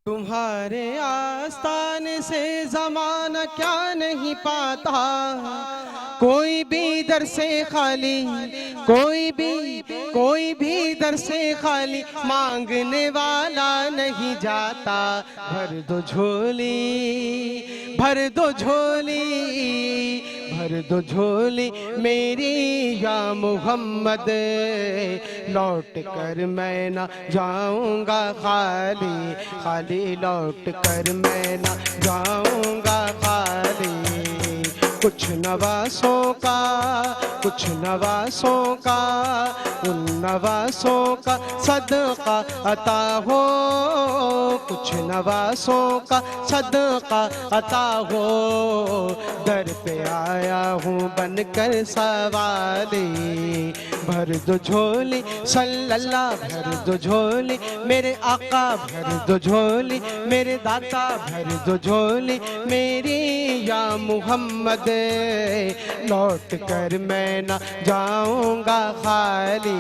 तुम्हारे आस्थान से ज़माना क्या नहीं पाता, कोई भी दर से खाली, कोई भी दर से खाली, मांगने वाला नहीं जाता। भर दो झोली, भर दो झोली, भर दो झोली मेरी या मोहम्मद, लौट कर मैं न जाऊंगा खाली, खाली लौट कर मैं न जाऊंगा खाली। कुछ नवासों का, कुछ नवासों का, उन नवासों का सदका अता हो, कुछ नवासों का सदका अता हो। दर पे आया हूँ बनकर सवाली, भर दो झोली सल्लल्लाह, भर दो झोली मेरे आका, भर दो झोली मेरे दाता, भर दो झोली मेरी या मोहम्मद, लौट कर मैं न जाऊंगा खाली,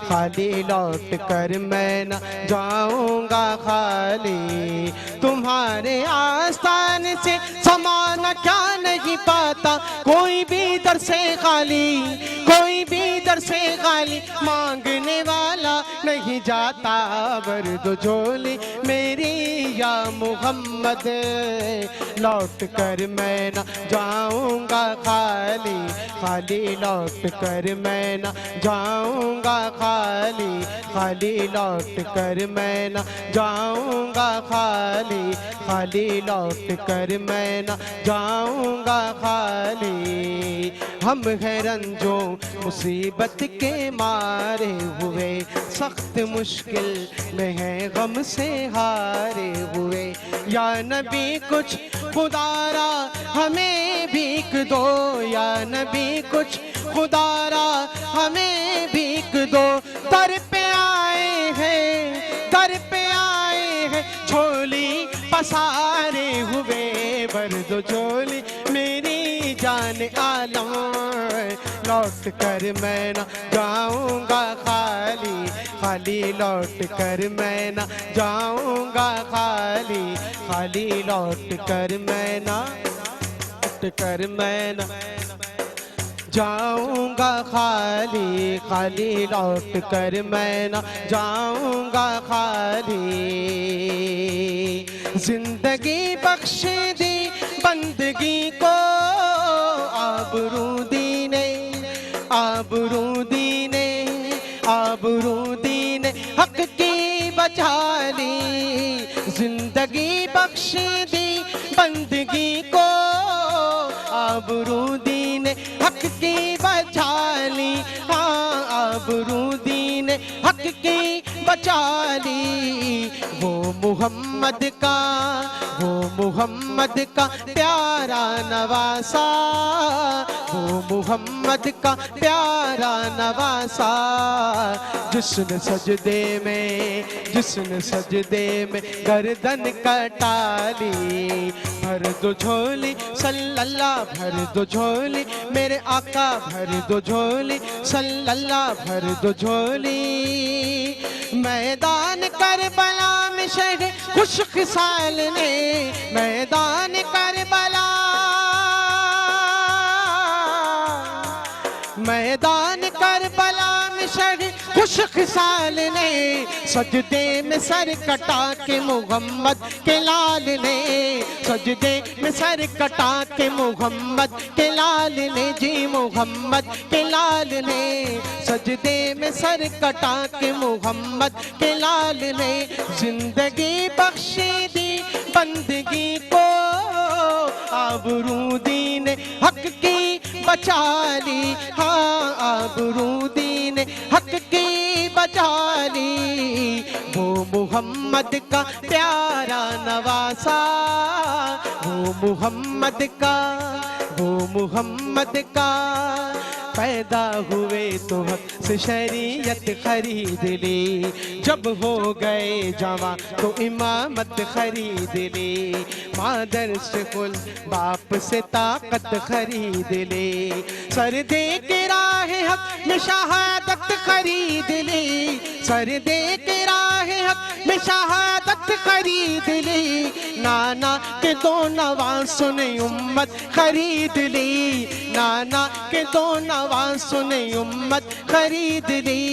खाली लौट कर मैं न जाऊंगा खाली। तुम्हारे आस्थान से समाना क्या नहीं पाता, कोई भी दर से खाली, कोई भी दर से खाली, मांगने वाला नहीं जाता। भर दो झोली मेरी या मोहम्मद, लौट कर मैं न जाऊंगा खाली, खाली लौट कर मैं न जाऊंगा खाली, खाली लौट कर मैं न जाऊंगा खाली, खाली लौट कर मैं न जाऊंगा खाली। हम हैं रंजों मुसीबत के मारे हुए, सख्त मुश्किल में है गम से हारे हुए। या नबी कुछ खुदारा हमें भीख दो, या नबी कुछ खुदारा हमें भीख दो। दर पे आए हैं, दर पे आए हैं झोली पसारे हुए, भर दो झोली मेरी जान आलम, लौट कर मैं न जाऊंगा खाली, खाली लौट कर मैं न जाऊंगा खाली, खाली लौट कर मैं न, लौट कर मैं न जाऊंगा खाली, खाली लौट कर मैं न जाऊंगा खाली। जिंदगी बख्श दी बंदगी को, आबरू दीने, आबरू दीने, आबरू दीने हक की बचा ली। जिंदगी बख्श दी बंदगी को, आबरू दीने हक की बचा ली। हाँ आबरू दीने हक की बचा ली। वो मुहम्मद का, वो मुहम्मद का प्यारा नवासा, वो मुहम्मद का प्यारा नवासा, जिसने सजदे में, जिसने सजदे में गर्दन कटा ली। भर दो झोली सल्लल्लाह, भर दो झोली मेरे आका, भर दो झोली सल्लल्लाह, भर दो झोली। मैदान करबला में शह खुश खिसाल ने, मैदान करबला, मैदान करबला में शह खुश खिसाल ने, सजदे में सर कटा के मोहम्मद के लाल ने, सजदे में सर कटा के मोहम्मद के लाल ने, जी मोहम्मद के लाल ने, सजदे में सर कटा के मोहम्मद के लाल ने। जिंदगी बख्शी दी बंदगी को, आबरू दीने हक की बचा ली। हाँ आबरू दीने हक की बचा ली। वो मुहम्मद का प्यारा नवासा, वो मुहम्मद का, वो मुहम्मद का, पैदा हुए तो हक से शरीयत खरीद ली। जब हो गए जवां तो इमामत खरीद ली। मादर से कुल बाप से ताकत खरीद ली। सर दे के राह हक में शहादत खरीद ली। सर दे के राह हक में शहादत खरीद ली, नाना के दो नवासों ने उम्मत खरीद ली, नाना के दो नवासों ने उम्मत खरीद ली,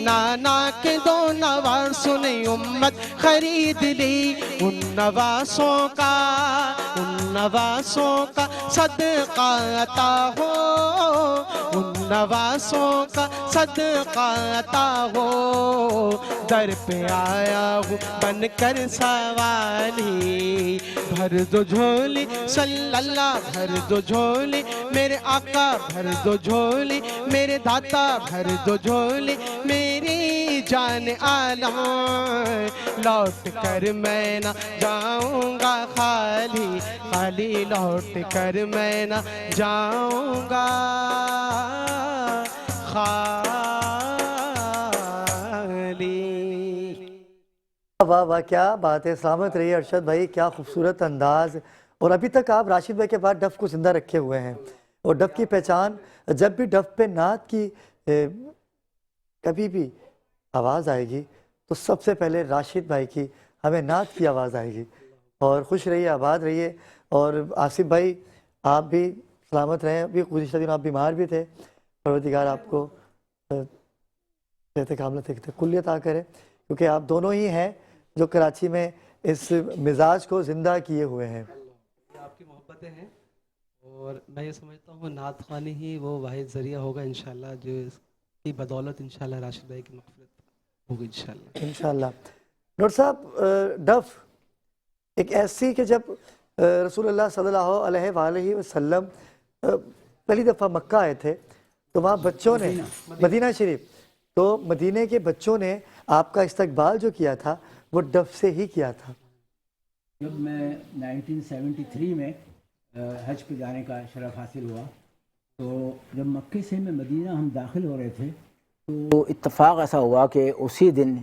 नाना के दो नवासों ने उम्मत खरीद ली। उन नवासों का सदका अता हो, उन नवासों का सदका अता हो, दर पे आया हूँ बनकर सवाली, भर दो झोली सल्लल्लाह, भर दो झोली मेरे आका, भर दो झोली मेरे दाता, भर दो झोली मेरी जान आलम, लौट कर मैं ना जाऊंगा खाली, खाली लौट कर मैं ना जाऊंगा खाली। वाह वाह, क्या बात है। सलामत रहिए अरशद भाई, क्या खूबसूरत अंदाज। और अभी तक आप राशिद भाई के बाद डफ को जिंदा रखे हुए हैं, और डफ की पहचान, जब भी डफ पे नात की कभी भी आवाज़ आएगी तो सबसे पहले राशिद भाई की हमें नात की आवाज़ आएगी। और खुश रहिए, आबाद रहिए। और आसिफ भाई आप भी सलामत रहें, अभी गुज़िश्ता दिन आप बीमार भी थे, परवरदिगार आपको सेहत कामिला कुल्लियत अता करे, क्योंकि आप दोनों ही हैं जो कराची में इस मिजाज को ज़िंदा किए हुए हैं। आपकी मोहब्बतें हैं, और मैं ये समझता हूँ नात ख़्वानी ही वो वाहिद ज़रिया होगा इंशाल्लाह, जो इसकी बदौलत इंशाल्लाह राशिद भाई की मग़फ़िरत होगी इंशाल्लाह। डॉक्टर साहब, डफ एक ऐसी कि जब रसूलुल्लाह सल्लल्लाहु अलैहि वसल्लम पहली दफ़ा मक्का आए थे तो वहाँ बच्चों ने, मदीना शरीफ, तो मदीने के बच्चों ने आपका इस्तकबाल जो किया था वो डफ से ही किया था। जब मैं 1973 में हज पे जाने का शरफ हासिल हुआ, तो जब मक्के से मैं मदीना हम दाखिल हो रहे थे तो इत्तेफाक ऐसा हुआ कि उसी दिन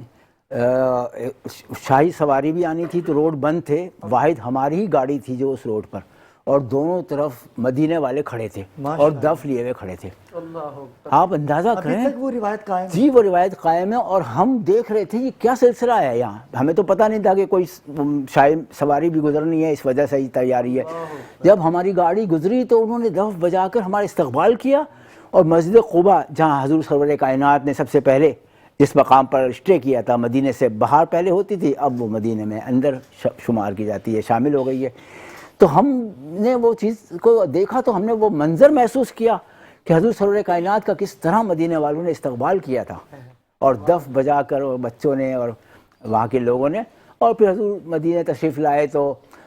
शाही सवारी भी आनी थी, तो रोड बंद थे, वाहिद हमारी ही गाड़ी थी जो उस रोड पर, और दोनों तरफ मदीने वाले खड़े थे और दफ लिए हुए खड़े थे। आप अंदाज़ा करें, वो रिवायत कायम जी, वो रिवायत कायम है। और हम देख रहे थे ये क्या सिलसिला है यहाँ, हमें तो पता नहीं था कि कोई शाही सवारी भी गुजरनी है, इस वजह से ही तैयारी है। जब हमारी गाड़ी गुजरी तो उन्होंने दफ बजाकर हमारा इस्तकबाल किया, और मस्जिद क़ुबा जहाँ हज़ूर सरवर कायनात ने सबसे पहले जिस मकाम पर स्टे किया था, मदीने से बाहर पहले होती थी, अब वो मदीने में अंदर शुमार की जाती है, शामिल हो गई है। तो हमने वो चीज़ को देखा तो हमने वो मंज़र महसूस किया कि हज़ूर सरवर कायनात का किस तरह मदीने वालों ने इस्तकबाल किया था, और दफ बजा कर और बच्चों ने और वहाँ के लोगों ने। और फिर हज़ूर मदीने तशरीफ़ लाए तो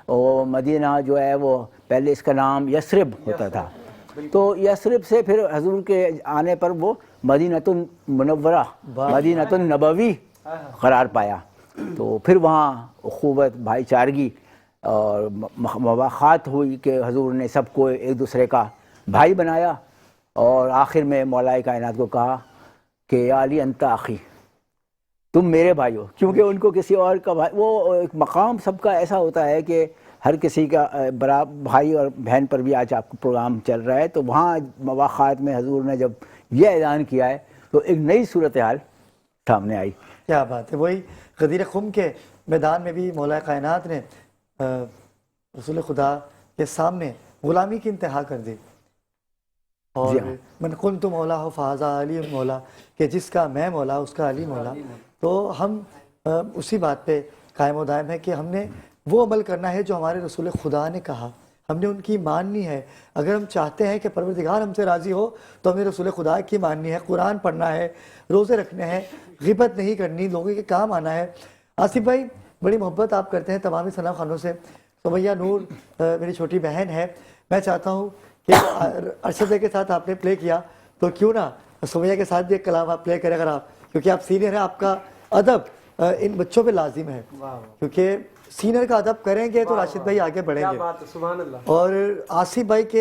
वो मदीना जो है वो पहले इसका नाम यसरिब होता था, तो यसरिब से फिर हज़ूर के आने पर वो मदीनतुन मुनव्वरा, मदीनतुन नबवी करार पाया। तो फिर वहाँ अख़ुवत, भाईचारगी और मवाख़ात हुई कि हज़ूर ने सबको एक दूसरे का भाई बनाया, और आखिर में मौलाए कायनात को कहा कि या अली अंता आखी, तुम मेरे भाई हो, क्योंकि उनको किसी और का भाई, वो एक मकाम सबका ऐसा होता है कि हर किसी का बड़ा भाई और बहन पर भी आज आपको प्रोग्राम चल रहा है। तो वहाँ मवाख़ात में हज़ूर ने जब यह ऐलान किया है तो एक नई सूरत हाल सामने आई। क्या बात है। वही गदीर खुम के मैदान में भी मौला कायनात ने रसूल खुदा के सामने ग़ुलामी की इंतहा कर दी, और मन कुन्तु मौला हो फ़ाज़ा अली मौला, कि जिसका मैं मौला उसका अली मौला। तो हम उसी बात पे कायम व दायम है कि हमने वो अमल करना है जो हमारे रसूल खुदा ने कहा, हमने उनकी माननी है। अगर हम चाहते हैं कि परवरदिगार हमसे राज़ी हो तो हमें रसूल खुदा की माननी है, कुरान पढ़ना है, रोज़े रखने हैं, ग़िबत नहीं करनी, लोगों के काम आना है। आसिफ भाई, बड़ी मोहब्बत आप करते हैं तमामी सना खानों से। सुमैया नूर मेरी छोटी बहन है, मैं चाहता हूँ कि अरशद के साथ आपने प्ले किया तो क्यों ना सुमैया के साथ भी एक कलाम आप प्ले करें, अगर आप, क्योंकि आप सीनियर हैं, आपका अदब इन बच्चों पे लाजिम है, क्योंकि सीनियर का अदब करेंगे तो राशिद भाई आगे बढ़ेंगे। और आसिफ भाई के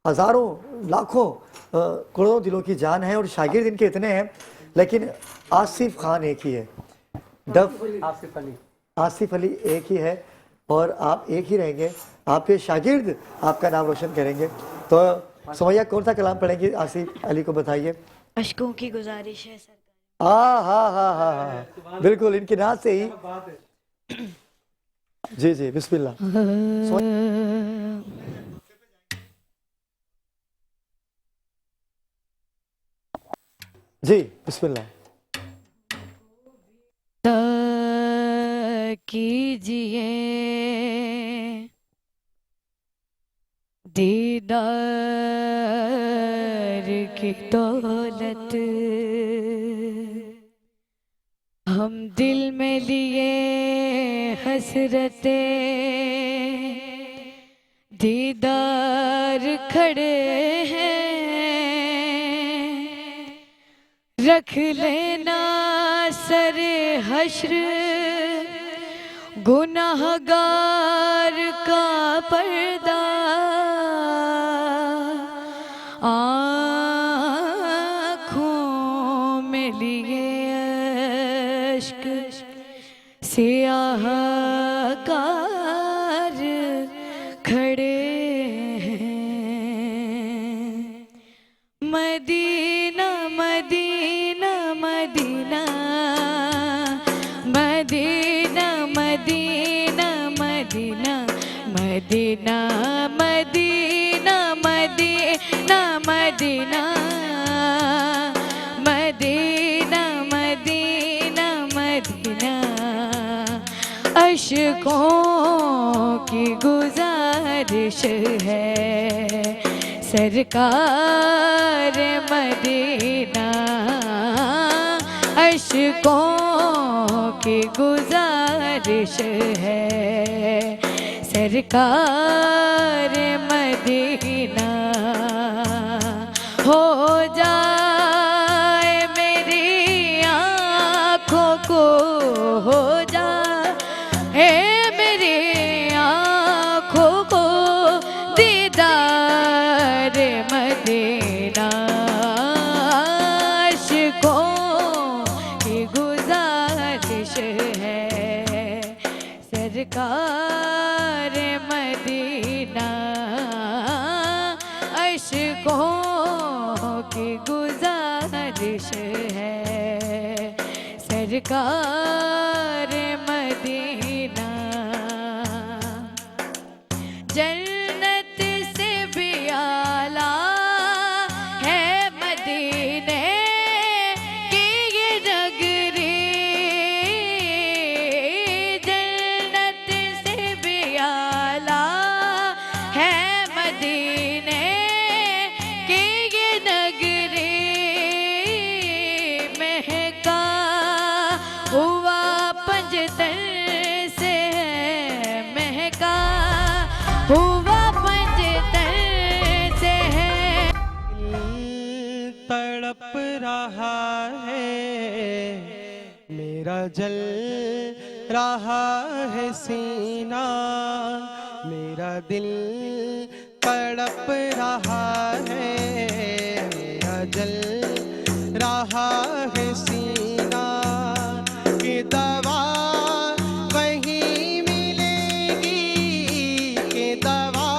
हज़ारों लाखों करोड़ों दिलों की जान है, और शागिर्द इनके इतने हैं, लेकिन आसिफ खान एक ही है, आसिफ अली एक ही है, और आप एक ही रहेंगे। आपके शागिर्द आपका नाम रोशन करेंगे। तो सुमैया कौन सा कलाम पढ़ेंगे, आसिफ अली को बताइए। अश्कों की गुजारिश है सरकार, हाँ बिल्कुल इनकी नाच से ही। जी जी बिस्मिल्लाह। जी बिस्मिल्लाह। कीजिए दीदार की दौलत हम दिल में लिए हसरते दीदार खड़े हैं रख लेना सरे हश्र गुनाहगार का पर्दा आँखों में लिए अश्क सियाहकार खड़े हैं Madina Madina Madina Madina Madina Madina Madina Madina Madina Madina Madina Madina Madina अशकों की गुजारिश है सरकार मदीना अशकों की गुजारिश है सरकार मदीना हो जाए मेरी आँखों को हो जाए मेरी आँखों को दीदार मदीना आशिकों की गुजारिश है सरकार मदीना आशिकों की गुजारिश है सरकार मदीना जन्नत से भी आला है मदीने की ये नगरी जन्नत से भी आला है मदीने की ये नगरी महका हुआ पंजतन से है महका हुआ पंजतन से है तड़प रहा है मेरा जल रहा है सीना मेरा दिल तड़प रहा है मेरा जल रहा है सीना कि दवा वहीं मिलेगी कि दवा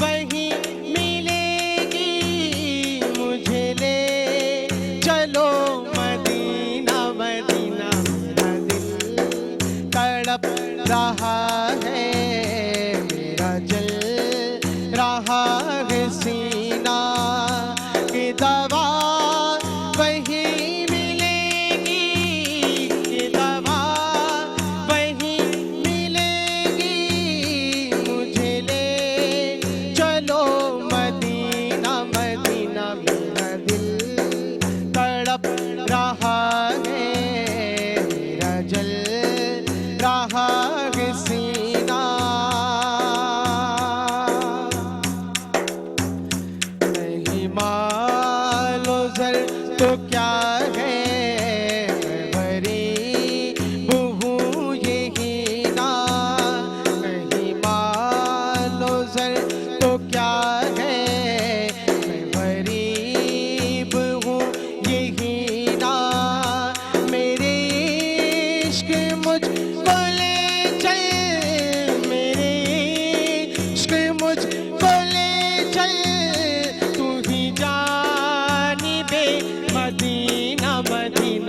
वहीं मिलेगी मुझे ले चलो मदीना मदीना मेरा दिल तड़प रहा है मेरा जल रहा है सीना कि दवा वहीं मिलेगी कि दवा वहीं मिलेगी मुझे ले चलो मदीना मदीना मेरा दिल तड़प रहा है मेरा जल रहा है सीना नहीं मालो जर तो क्या है मैं गरीब हूँ यही ना नहीं मालो जर तो क्या है मैं गरीब हूँ यही ना मेरे इश्क मुझको ले चल मेरे इश्क मुझको ले चल तू ही जानिबे मदीना मदीना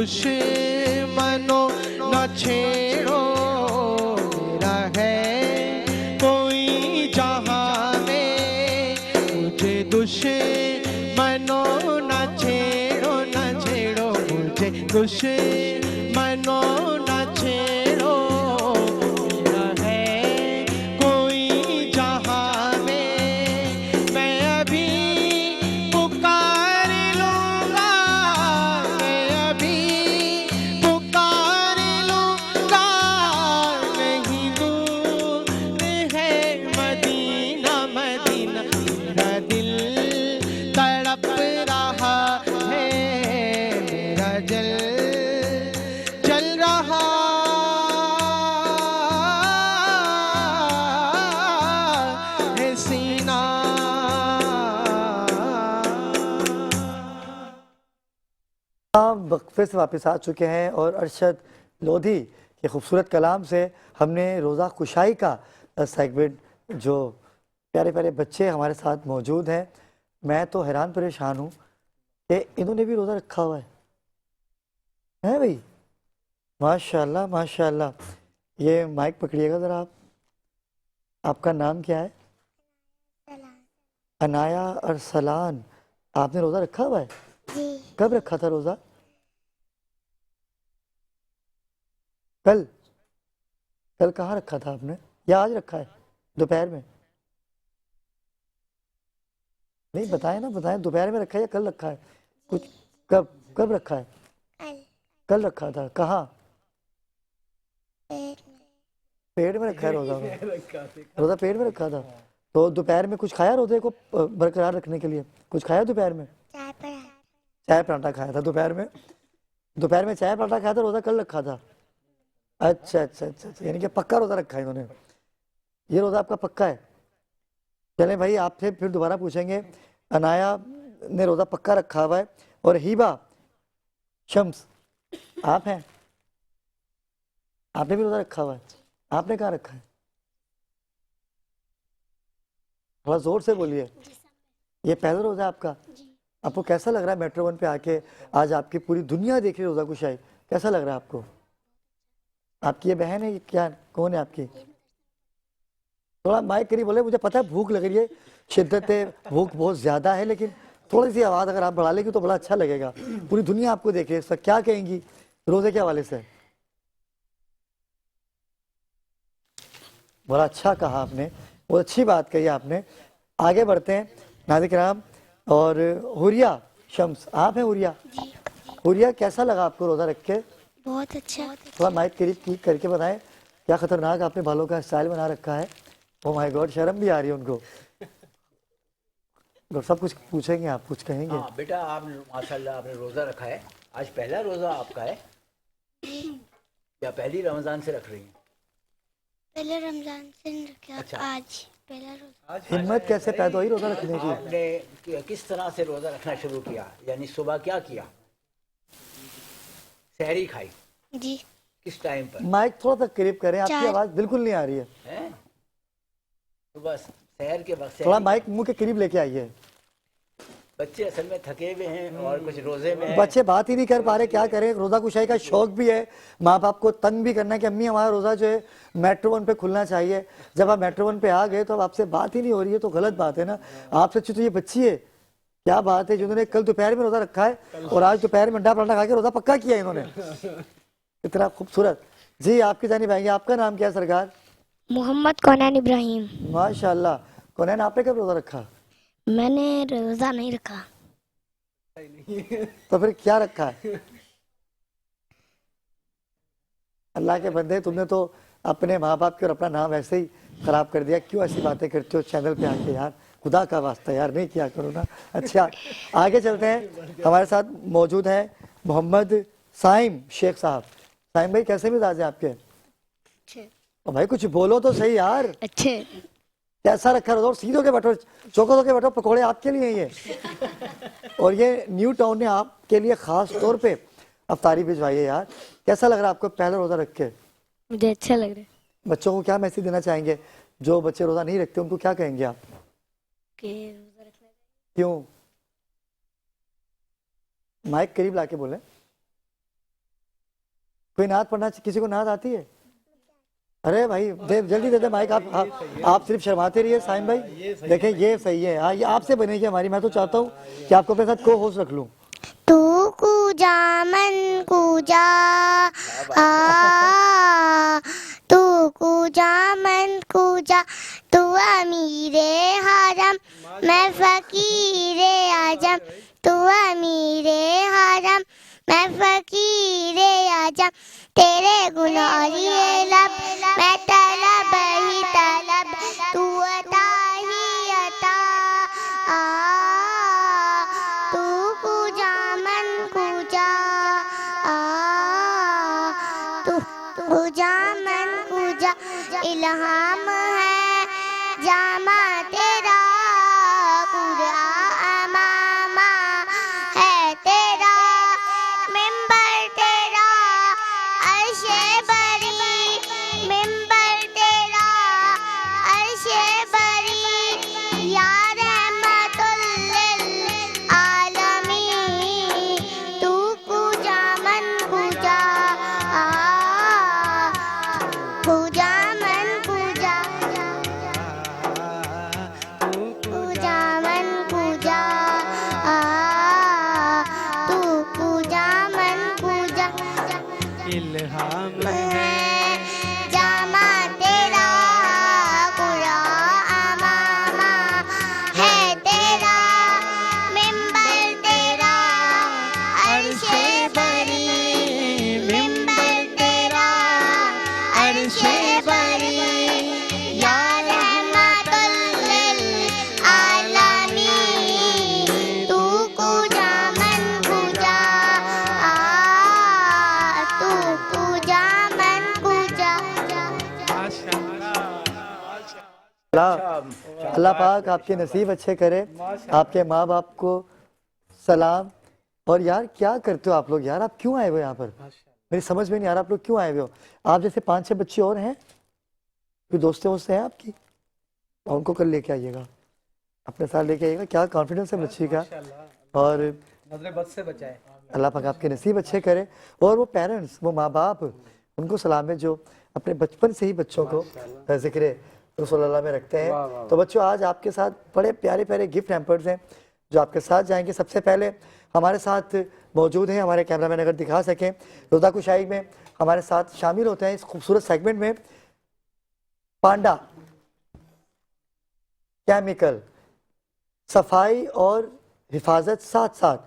दुश्मनों न छेड़ो, मेरा है कोई जहां में, मुझे दुश्मनों न छेड़ो, न छेड़ो, मुझे दुश्मनों न छेड़ो, मेरा है कोई जहां में, मैं अभी पुकार लूंगा, मैं अभी पुकार लूंगा, नहीं दूर है मदीना, मदीना, मेरा दिल तड़प रहा है, मेरा जल चल रहा है सीना। हम वक्फे से वापस आ चुके हैं और अरशद लोधी के खूबसूरत कलाम से हमने रोज़ा खुशाई का सेगमेंट, जो प्यारे प्यारे बच्चे हमारे साथ मौजूद हैं, मैं तो हैरान परेशान हूँ कि इन्होंने भी रोज़ा रखा हुआ है भाई, माशाल्लाह माशाल्लाह। ये माइक पकड़िएगा ज़रा आप, आपका नाम क्या है? अनाया अरसलान। आपने रोज़ा रखा हुआ है? कब रखा था रोज़ा? कल? कल कहाँ रखा था आपने, या आज रखा है? दोपहर में? नहीं बताएं ना, बताएं, दोपहर में रखा है या कल रखा है? कुछ कब कब रखा है? कल रखा था। कहाँ? पेट में रखा है रोज़ा में? रोज़ा पेट में रखा था। तो दोपहर में कुछ खाया रोज़े को बरकरार रखने के लिए? कुछ खाया दोपहर में? चाय पराठा खाया था दोपहर में? दोपहर में चाय पराठा खाया था, रोज़ा कल रखा था। अच्छा अच्छा अच्छा अच्छा, यानी कि पक्का रोज़ा रखा है इन्होंने। ये रोज़ा आपका पक्का है? चलें भाई, आपसे फिर दोबारा पूछेंगे। अनाया ने रोज़ा पक्का रखा हुआ है, और हिबा शम्स आप हैं, आपने भी रोज़ा रखा हुआ है? आपने कहाँ रखा है? थोड़ा ज़ोर से बोलिए। ये पहला रोज़ा है आपका? आपको कैसा लग रहा है मेट्रो वन पे आके? आज आपकी पूरी दुनिया देख रही है रोज़ा खुशाई, कैसा लग रहा है आपको? आपकी ये बहन है, ये क्या, कौन है आपकी? थोड़ा माइक करीब बोले। मुझे पता है भूख लग रही है, शिद्दत भूख बहुत ज़्यादा है, लेकिन थोड़ी सी आवाज़ अगर आप बढ़ा लेंगे तो बड़ा अच्छा लगेगा। पूरी दुनिया आपको देख रही है, सब क्या कहेंगी रोज़े के हवाले से? बड़ा अच्छा कहा आपने, बहुत अच्छी बात कही आपने। आगे बढ़ते हैं नाज़िर-ए-किराम, और हुरिया शम्स आप हैं? हुरिया, हुरिया कैसा लगा आपको रोज़ा रख के? बहुत अच्छा। थोड़ा माइक करीब करके बताएं, क्या खतरनाक आपने बालों का स्टाइल बना रखा है। ओ माय गॉड, शर्म भी आ रही है उनको। सब कुछ पूछेंगे, आप कुछ कहेंगे? हाँ बेटा, आपने माशाल्लाह आपने रोज़ा रखा है, आज पहला रोज़ा आपका है या पहली रमज़ान से रख रही हैं? पहले रमजान से नहीं रखा। अच्छा। आज पहला रोजा। हिम्मत कैसे पैदा हुई रोज़ा रखने की? आपने किस तरह से रोज़ा रखना शुरू किया, यानी सुबह क्या किया? सहरी खाई? जी। किस टाइम पर? माइक थोड़ा सा करीब करें, आपकी 4 आवाज़ बिल्कुल नहीं आ रही है। हैं? सुबह सहर के वक्त थोड़ा माइक मुंह के करीब लेके आइए। बच्चे असल में थके हुए हैं और कुछ रोजे में हैं। बच्चे बात ही नहीं कर पा रहे, क्या करें? रोज़ा खुशाई का शौक भी है, माँ बाप को तंग भी करना है कि अम्मी हमारा रोज़ा जो है मेट्रो वन पे खुलना चाहिए। जब आप मेट्रो वन पे आ गए तो अब आपसे बात ही नहीं हो रही है, तो गलत बात है ना। आपसे अच्छी तो ये बच्ची है, क्या बात है, जिन्होंने कल दोपहर में रोज़ा रखा है और आज दोपहर में अंडा पराठा खा के रोज़ा पक्का किया है इन्होंने। इतना खूबसूरत। जी आपकी जानिब आएंगे, आपका नाम क्या है सरकार? मोहम्मद कौनैन इब्राहिम। माशाल्लाह। कौनैन आपने कब रोज़ा रखा? मैंने रोजा नहीं रखा। तो फिर क्या रखा है? अल्लाह के बंदे, तुमने तो अपने माँ बाप के और अपना नाम ऐसे ही खराब कर दिया। क्यों ऐसी बातें करते हो चैनल पे आके यार, खुदा का वास्ता यार, नहीं किया करो ना। अच्छा आगे चलते हैं, हमारे साथ मौजूद हैं मोहम्मद साइम शेख साहब। साइम भाई कैसे मिजाज है आपके? अच्छे। और भाई कुछ बोलो तो सही यार, अच्छे। कैसा रखा रोज़ा? और सीधो के बैठो, चौको के बैठो, पकौड़े आपके लिए ये। और ये न्यू टाउन ने आपके लिए खास तौर पे अफ्तारी भिजवाई है यार। कैसा लग रहा है आपको पहला रोज़ा रख के? मुझे अच्छा लग रहा है। बच्चों को क्या मैसेज देना चाहेंगे जो बच्चे रोज़ा नहीं रखते, उनको क्या कहेंगे आप? कि रोजा रखना चाहिए। क्यों? माइक करीब लाके बोले। कोई नात पढ़ना, किसी को नात आती है? अरे भाई दे, जल्दी दे दे माइक। आप सिर्फ शर्माते रहिए साइम भाई। देखें ये सही है, हाँ ये आपसे बनेगी हमारी। मैं तो चाहता हूँ कि आपको अपने साथ को होस्ट रख लूँ। तू कूजा मन कूजा तू कूजा मन कूजा, तू अमीरे हरम मैं फकीरे आजम, तू अमीरे हरम मैं फकीरे आजम, तेरे गुनाह ये लब मैं तलब ही तलब, तू अता ही अता तू कूजा मन कूजा तू कूजा मन कूजा, इल्हाम है जामा तेरा, कुरान अमामा है तेरा, मिंबर तेरा अर्शे बरी, मिंबर तेरा अर्शे बरी, या रहमतुल लिल आलमीन, तू कूजा मन कूजा कूजा मन कूजा कूजा मन कूजा तू कूजा मन कूजा, इल्हाम है जामा तेरा, कुरान अमामा है तेरा, मिंबर तेरा अर्शे बरी, मिंबर तेरा अर्शे बरी, या रहमतुल लिल आलमीन, तू कूजा मन कूजा तू कूजा मन कूजा। अल्लाह पाक आपके नसीब अच्छे करे, आपके माँ बाप को सलाम। और यार क्या करते हो आप लोग यार, आप क्यों आए हो यहाँ पर? मेरी समझ में नहीं आ रहा आप लोग क्यों आए हुए हो। आप जैसे 5-6 बच्चे और हैं, कोई दोस्तें वोस्ते हैं आपकी, और उनको कल लेके आइएगा, अपने साथ लेके आइएगा। क्या कॉन्फिडेंस है बच्ची का, और नजरे बद से बचाए। अल्लाह पाक आपके नसीब अच्छे करे। और वो पेरेंट्स, वो माँ बाप, उनको सलाम है जो अपने बचपन से ही बच्चों को जिक्र रसूलुल्लाह में रखते हैं। तो बच्चों आज आपके साथ बड़े प्यारे प्यारे गिफ्ट हैम्पर्स हैं जो आपके साथ जाएंगे। सबसे पहले हमारे साथ मौजूद हैं, हमारे कैमरामैन अगर दिखा सकें, रोज़ा कुशाई में हमारे साथ शामिल होते हैं इस खूबसूरत सेगमेंट में पांडा केमिकल, सफाई और हिफाजत, साथ साथ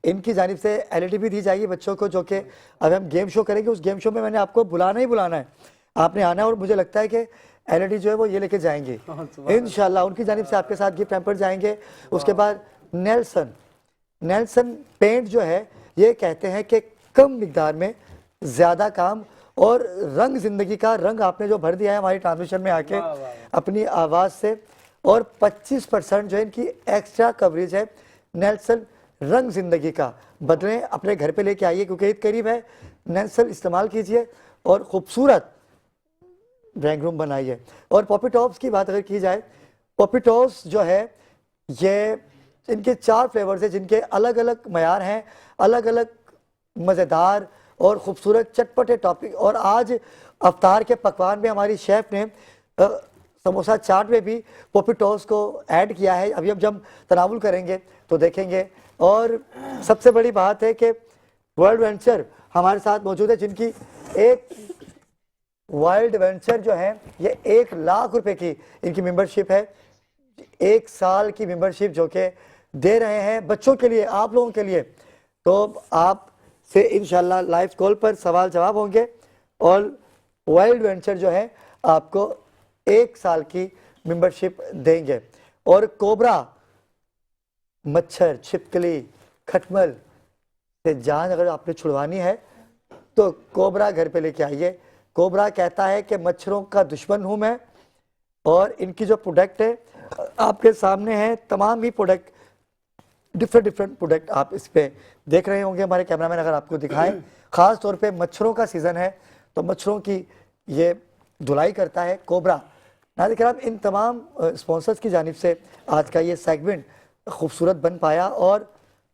इनकी जानिब से एलईडी भी दी जाएगी बच्चों को, जो कि अब हम गेम शो करेंगे। उस गेम शो में मैंने आपको बुलाना ही बुलाना है, आपने आना है। और मुझे लगता है कि एलईडी जो है वो ये लेके जाएंगे इंशाल्लाह, उनकी जानिब से आपके साथ गिफ्ट हैम्पर जाएंगे। उसके बाद नेल्सन पेंट जो है, ये कहते हैं कि कम मिकदार में ज़्यादा काम, और रंग ज़िंदगी का रंग आपने जो भर दिया है हमारी ट्रांसमिशन में आके अपनी आवाज़ से। और 25% जो है इनकी एक्स्ट्रा कवरेज है नेल्सन रंग ज़िंदगी का। बदलें, अपने घर पे लेके आइए क्योंकि ईद करीब है। नेल्सन इस्तेमाल कीजिए और ख़ूबसूरत ड्राइंग रूम बनाइए। और पॉपी टॉप्स की बात अगर की जाए, पॉपी टॉप्स जो है ये इनके 4 फ्लेवर्स हैं जिनके अलग अलग मयार हैं, अलग अलग मज़ेदार और ख़ूबसूरत चटपटे टॉपिक। और आज अफ्तार के पकवान में हमारी शेफ़ ने समोसा चाट में भी पॉपी टॉप्स को ऐड किया है। अभी जब तनावुल करेंगे तो देखेंगे। और सबसे बड़ी बात है कि वर्ल्ड वेंचर हमारे साथ मौजूद है, जिनकी एक वाइल्ड वेंचर जो है ये 1 लाख रुपए की इनकी मेंबरशिप है, 1 साल की मेंबरशिप जो कि दे रहे हैं बच्चों के लिए, आप लोगों के लिए। तो आप से इंशाल्लाह लाइव कॉल पर सवाल जवाब होंगे और वाइल्ड वेंचर जो है आपको 1 साल की मेंबरशिप देंगे। और कोबरा मच्छर, छिपकली, खटमल से जान अगर आपने छुड़वानी है तो कोबरा घर पे लेके आइए। कोबरा कहता है कि मच्छरों का दुश्मन हूँ मैं, और इनकी जो प्रोडक्ट है आपके सामने है, तमाम ही प्रोडक्ट, डिफरेंट प्रोडक्ट आप इस पे देख रहे होंगे। हमारे कैमरामैन अगर आपको दिखाएं, ख़ास तौर पे मच्छरों का सीज़न है तो मच्छरों की ये धुलाई करता है कोबरा। नाज़रीन किराम, इन तमाम स्पॉन्सर्स की जानिब से आज का ये सेगमेंट खूबसूरत बन पाया। और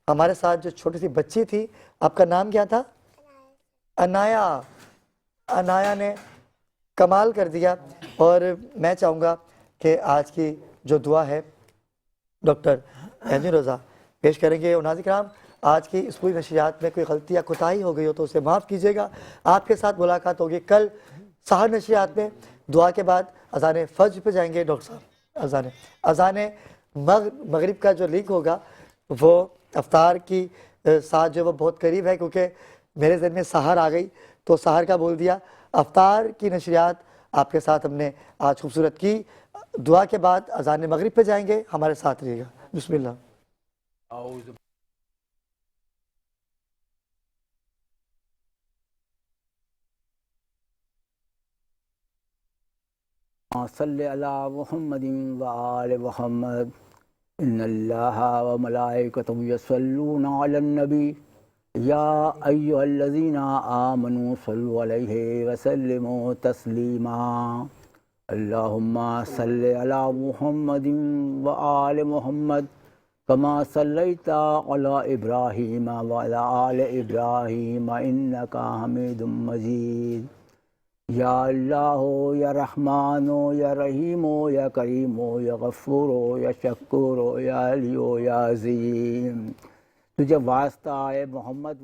हमारे साथ जो छोटी सी बच्ची थी, आपका नाम क्या था? अनाया। अनाया ने कमाल कर दिया। और मैं चाहूँगा कि आज की जो दुआ है डॉक्टर एंजल रज़ा पेश करेंगे। और नाज़रीन किराम, आज की इस पूरी नशियात में कोई गलती या कोताही हो गई हो तो उसे माफ़ कीजिएगा। आपके साथ मुलाकात होगी कल सहर नशियात में। दुआ के बाद अज़ान फज्र पे जाएंगे डॉक्टर साहब। अज़ान मगरिब का जो लीक होगा वो अफ्तार की साथ जो वो बहुत करीब है, क्योंकि मेरे ज़हन में सहर आ गई तो सहर का बोल दिया। अफ्तार की नशरियात आपके साथ हमने आज खूबसूरत की। दुआ के बाद अज़ान मगरिब पे जाएंगे, हमारे साथ रहिएगा। बिस्मिल्लाह। सल्ले अला मुहम्मदिन व आले मुहम्मद इन्नल्लाहा व मलाइकतहु यसल्लूना अलन नबी या अय्युहल्लज़ीना आमनू सल्लु अलैहि व सल्लिमू तस्लीमा। अल्लाहुम्मा सल्ले अला मुहम्मदिन व आले मुहम्मद कमा सल्लैता अला इब्राहीम व अला आले इब्राहीम इन्नका हमीदुम मजीद। या अल्लाहो या रहमानो या रहीमो या करीमो या गफ़ूरो या शक्कुरो या अलियो या अज़ीम। तुझे वास्ता है मोहम्मद